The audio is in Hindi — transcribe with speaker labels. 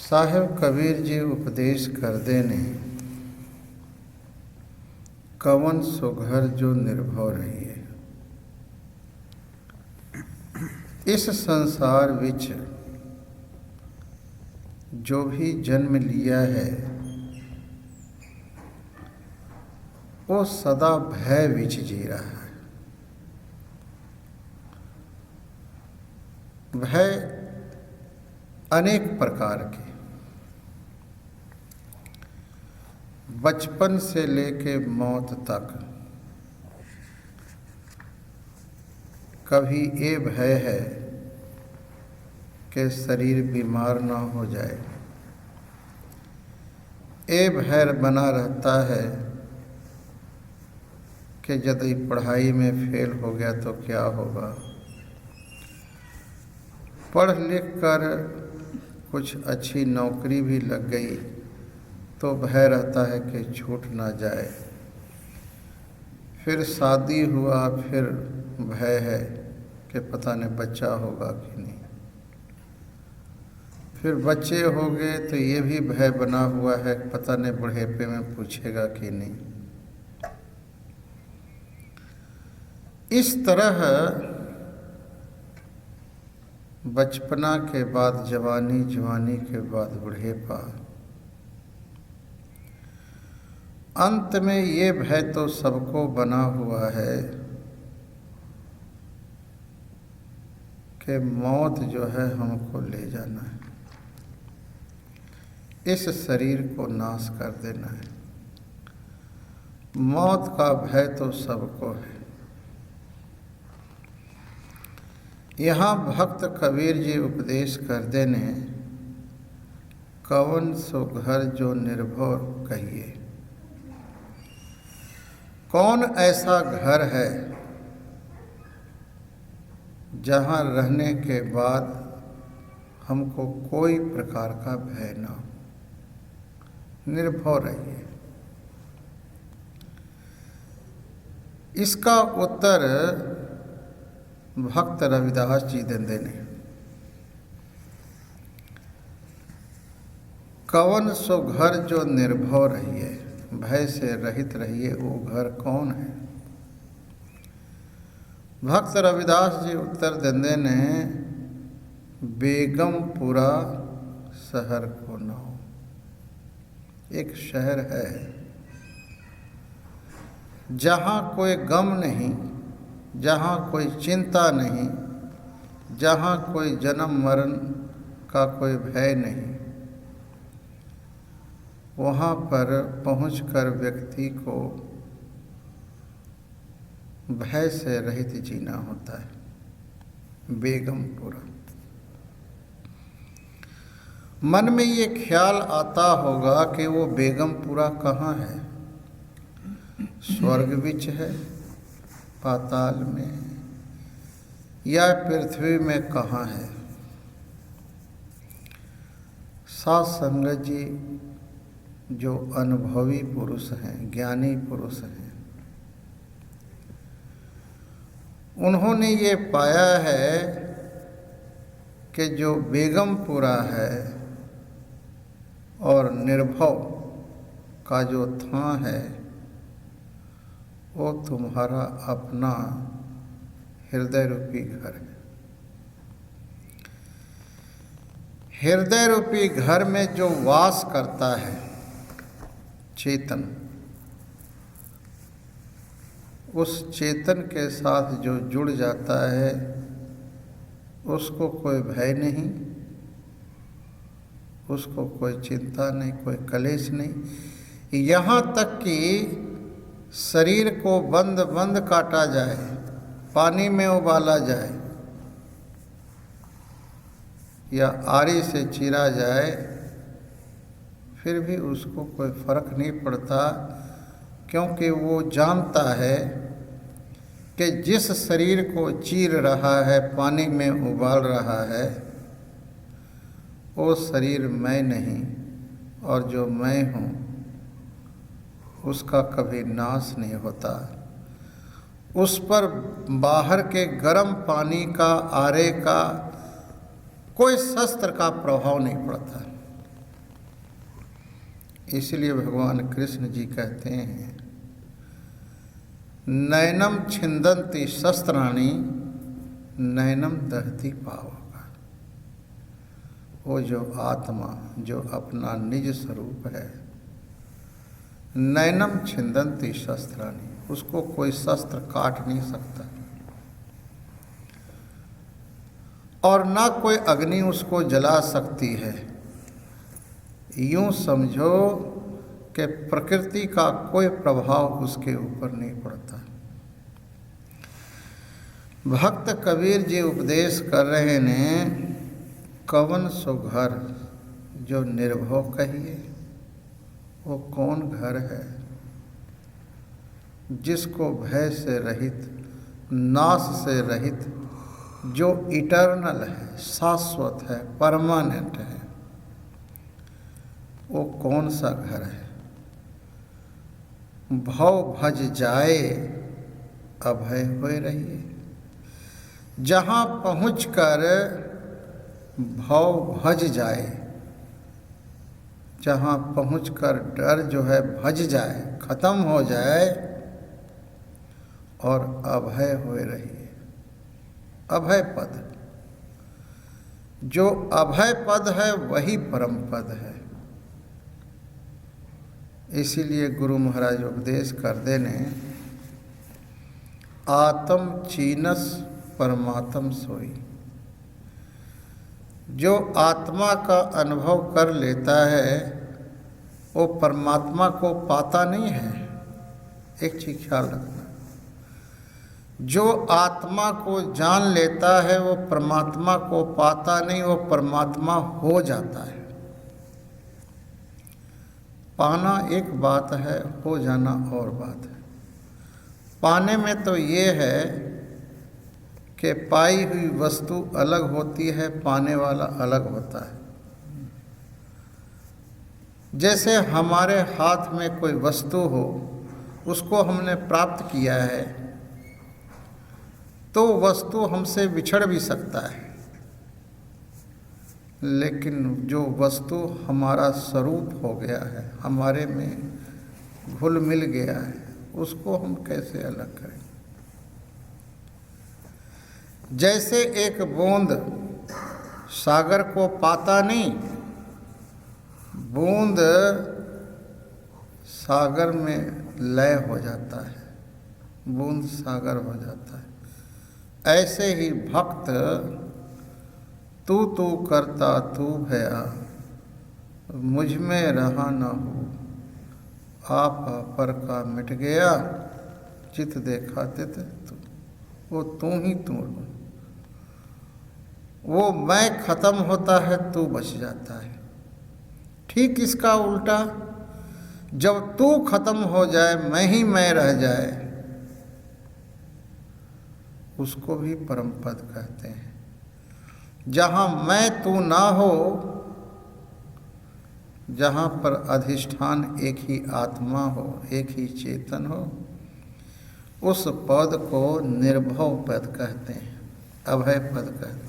Speaker 1: साहेब कबीर जी उपदेश करदे ने, कवन सुघर जो निर्भव रहिए। इस संसार विच जो भी जन्म लिया है वो सदा भय विच जी रहा है। भय अनेक प्रकार के, बचपन से लेके मौत तक। कभी ये भय है कि शरीर बीमार ना हो जाए, ये भय बना रहता है कि यदि पढ़ाई में फेल हो गया तो क्या होगा। पढ़ लिख कर कुछ अच्छी नौकरी भी लग गई तो भय रहता है कि छूट ना जाए। फिर शादी हुआ, फिर भय है कि पता नहीं बच्चा होगा कि नहीं। फिर बच्चे हो गए तो ये भी भय बना हुआ है कि पता नहीं बुढ़ेपे में पूछेगा कि नहीं। इस तरह बचपना के बाद जवानी, जवानी के बाद बुढ़ेपा, अंत में ये भय तो सबको बना हुआ है कि मौत जो है हमको ले जाना है, इस शरीर को नाश कर देना है। मौत का भय तो सबको है। यहाँ भक्त कबीर जी उपदेश करदे ने, कवन सुघर जो निर्भव कहिए। कौन ऐसा घर है जहाँ रहने के बाद हमको कोई प्रकार का भय ना हो। निर्भव रहिए। इसका उत्तर भक्त रविदास जी देंदे ने। कवन सो घर जो निर्भव रहिए, भय से रहित रहिए, वो घर कौन है। भक्त रविदास जी उत्तर देंदे ने, बेगमपुरा शहर को नाम। एक शहर है जहाँ कोई गम नहीं, जहाँ कोई चिंता नहीं, जहाँ कोई जन्म मरण का कोई भय नहीं। वहाँ पर पहुंचकर व्यक्ति को भय से रहित जीना होता है। बेगमपुरा। मन में ये ख्याल आता होगा कि वो बेगमपुरा कहाँ है। स्वर्ग विच है, पाताल में, या पृथ्वी में कहाँ है। साध संगत जी जो अनुभवी पुरुष हैं, ज्ञानी पुरुष हैं, उन्होंने ये पाया है कि जो बेगमपुरा है और निर्भव का जो थां है वो तुम्हारा अपना हृदय रूपी घर है। हृदय रूपी घर में जो वास करता है चेतन, उस चेतन के साथ जो जुड़ जाता है उसको कोई भय नहीं, उसको कोई चिंता नहीं, कोई कलेश नहीं। यहाँ तक कि शरीर को बंद बंद काटा जाए, पानी में उबाला जाए या आरी से चीरा जाए, फिर भी उसको कोई फर्क नहीं पड़ता, क्योंकि वो जानता है कि जिस शरीर को चीर रहा है, पानी में उबाल रहा है, वो शरीर मैं नहीं, और जो मैं हूँ उसका कभी नाश नहीं होता। उस पर बाहर के गर्म पानी का, आरे का, कोई शस्त्र का प्रभाव नहीं पड़ता। इसलिए भगवान कृष्ण जी कहते हैं, नैनम छिंदन्ति शस्त्राणि नैनम दहति पावक। वो जो आत्मा, जो अपना निज स्वरूप है, नैनम छिंदन्ति शस्त्राणि, उसको कोई शस्त्र काट नहीं सकता और ना कोई अग्नि उसको जला सकती है। यूं समझो कि प्रकृति का कोई प्रभाव उसके ऊपर नहीं पड़ता। भक्त कबीर जी उपदेश कर रहे ने, कवन सो घर जो निर्भव कहिए। वो कौन घर है जिसको भय से रहित, नाश से रहित, जो इटर्नल है, शाश्वत है, परमानेंट है, वो कौन सा घर है। भव भज जाए अभय होए रहिए। जहाँ पहुँचकर भव भज जाए, जहाँ पहुँचकर डर जो है भज जाए, खत्म हो जाए और अभय होए रहिए। अभय पद, जो अभय पद है वही परम पद है। इसीलिए गुरु महाराज उपदेश कर देने, आत्म चीनस परमात्म सोई। जो आत्मा का अनुभव कर लेता है वो परमात्मा को पाता नहीं है। एक चीज ख्याल रखना, जो आत्मा को जान लेता है वो परमात्मा को पाता नहीं, वो परमात्मा हो जाता है। पाना एक बात है, हो जाना और बात है। पाने में तो ये है कि पाई हुई वस्तु अलग होती है, पाने वाला अलग होता है। जैसे हमारे हाथ में कोई वस्तु हो, उसको हमने प्राप्त किया है, तो वस्तु हमसे बिछड़ भी सकता है, लेकिन जो वस्तु हमारा स्वरूप हो गया है, हमारे में घुल मिल गया है, उसको हम कैसे अलग करें। जैसे एक बूंद सागर को पाता नहीं, बूंद सागर में लय हो जाता है, बूंद सागर हो जाता है। ऐसे ही भक्त तू तू करता तू भया, मुझ में रहा न हो, आप पर का मिट गया, चित देखा तित तू। वो तू ही तू, वो मैं खत्म होता है, तू बच जाता है। ठीक इसका उल्टा, जब तू खत्म हो जाए, मैं ही मैं रह जाए, उसको भी परम पद कहते हैं। जहाँ मैं तू ना हो, जहाँ पर अधिष्ठान एक ही आत्मा हो, एक ही चेतन हो, उस पद को निर्भव पद कहते हैं, अभय पद कहते हैं।